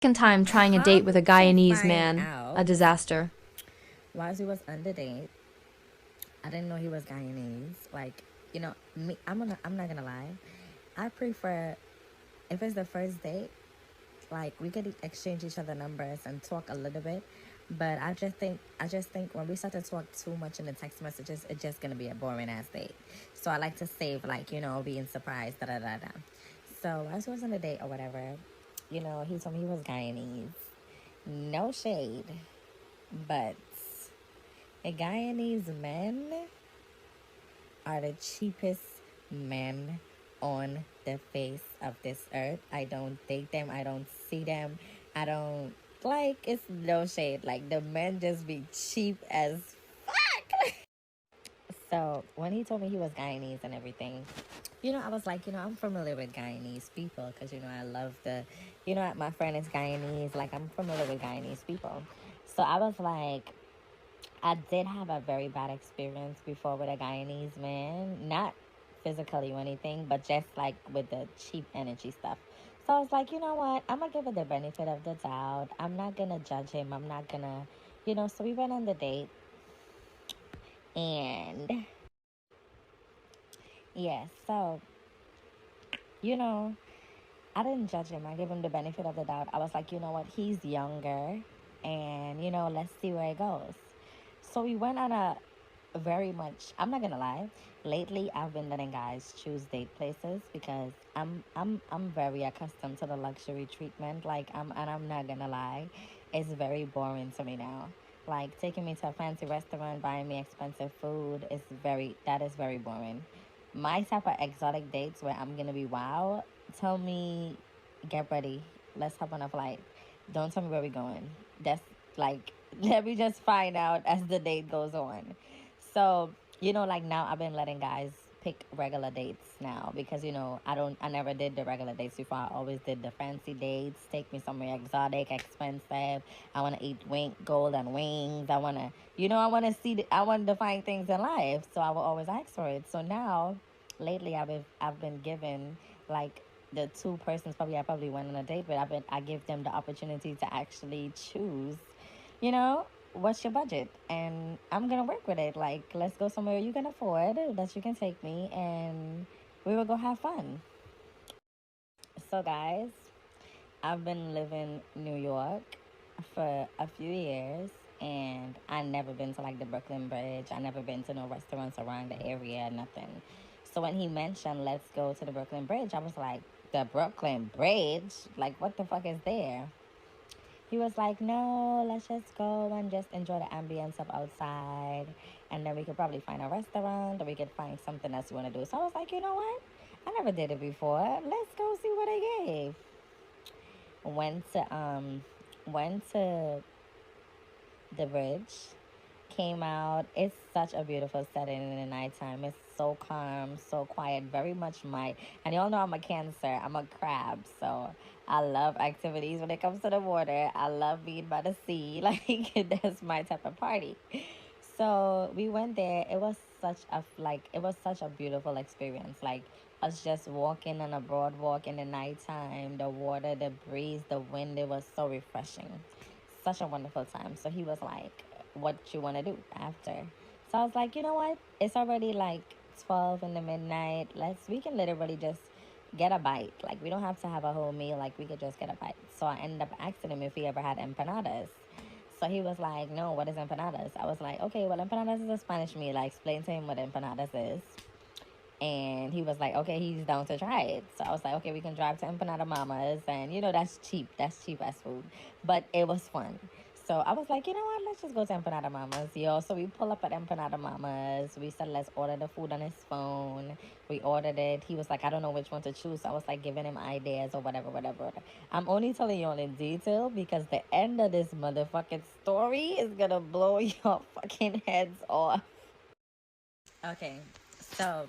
Second time trying a date with a To Guyanese find man. A out, disaster. while he was on the date, I didn't know he was Guyanese. Like, me, I'm not gonna lie. I prefer, if it's the first date, like we could exchange each other numbers and talk a little bit. But I just think when we start to talk too much in the text messages, it's just gonna be a boring ass date. So I like to save, like, being surprised, da da da da. So as I was on the date or whatever, he told me he was Guyanese. No shade, but the Guyanese men are the cheapest men on the face of this earth. I don't date them. I don't see them. I don't like. It's no shade. Like the men just be cheap as fuck. So when he told me he was Guyanese and everything, I was like, I'm familiar with Guyanese people because I love my friend is Guyanese. Like I'm familiar with Guyanese people. So I was like, I did have a very bad experience before with a Guyanese man. Not physically or anything, but just like with the cheap energy stuff. So I was like, you know what? I'm going to give it the benefit of the doubt. I'm not going to judge him. I'm not going to, so we went on the date. And yeah, so, you know, I didn't judge him. I gave him the benefit of the doubt. I was like, you know what? He's younger. And, let's see where it goes. So we went on a very much, I'm not gonna lie, lately I've been letting guys choose date places because I'm very accustomed to the luxury treatment. Like I'm not gonna lie, it's very boring to me now. Like taking me to a fancy restaurant, buying me expensive food that is very boring. My type of exotic dates where I'm gonna be wow, tell me, get ready, let's hop on a flight. Don't tell me where we're going. That's like let me just find out as the date goes on. So, like now I've been letting guys pick regular dates now because, I never did the regular dates before. I always did the fancy dates, take me somewhere exotic, expensive. I want to eat golden wings. I want to I want to find things in life. So I will always ask for it. So now, lately I've been given like the two persons I probably went on a date with. I give them the opportunity to actually choose, you know, what's your budget? And I'm gonna work with it. Like, let's go somewhere you can afford that you can take me, and we will go have fun. So, guys, I've been living in New York for a few years, and I never been to like the Brooklyn Bridge. I never been to no restaurants around the area, nothing. So when he mentioned let's go to the Brooklyn Bridge, I was like, the Brooklyn Bridge? Like, what the fuck is there? He was like, no, let's just go and just enjoy the ambience of outside. And then we could probably find a restaurant or we could find something else we want to do. So I was like, you know what? I never did it before. Let's go see what they gave. Went to went to the bridge, came out. It's such a beautiful setting in the nighttime. It's so calm, so quiet, very much my. And y'all know I'm a Cancer. I'm a crab, so I love activities when it comes to the water. I love being by the sea. Like that's my type of party. So we went there. It was such a beautiful experience. Like us just walking on a broad walk in the nighttime, the water, the breeze, the wind. It was so refreshing. Such a wonderful time. So he was like, what you want to do after? So I was like, you know what? It's already like 12 in the midnight. We can literally just get a bite. Like, we don't have to have a whole meal. Like, we could just get a bite. So I ended up asking him if he ever had empanadas. So he was like, no, what is empanadas? I was like, okay, well, empanadas is a Spanish meal. I explained to him what empanadas is. And he was like, okay, he's down to try it. So I was like, okay, we can drive to Empanada Mama's. And, that's cheap. That's cheap as food. But it was fun. So I was like, you know what? Let's just go to Empanada Mama's, yo. So we pull up at Empanada Mama's. We said, let's order the food on his phone. We ordered it. He was like, I don't know which one to choose. So I was like, giving him ideas or whatever, whatever. I'm only telling you all in detail because the end of this motherfucking story is going to blow your fucking heads off. Okay, so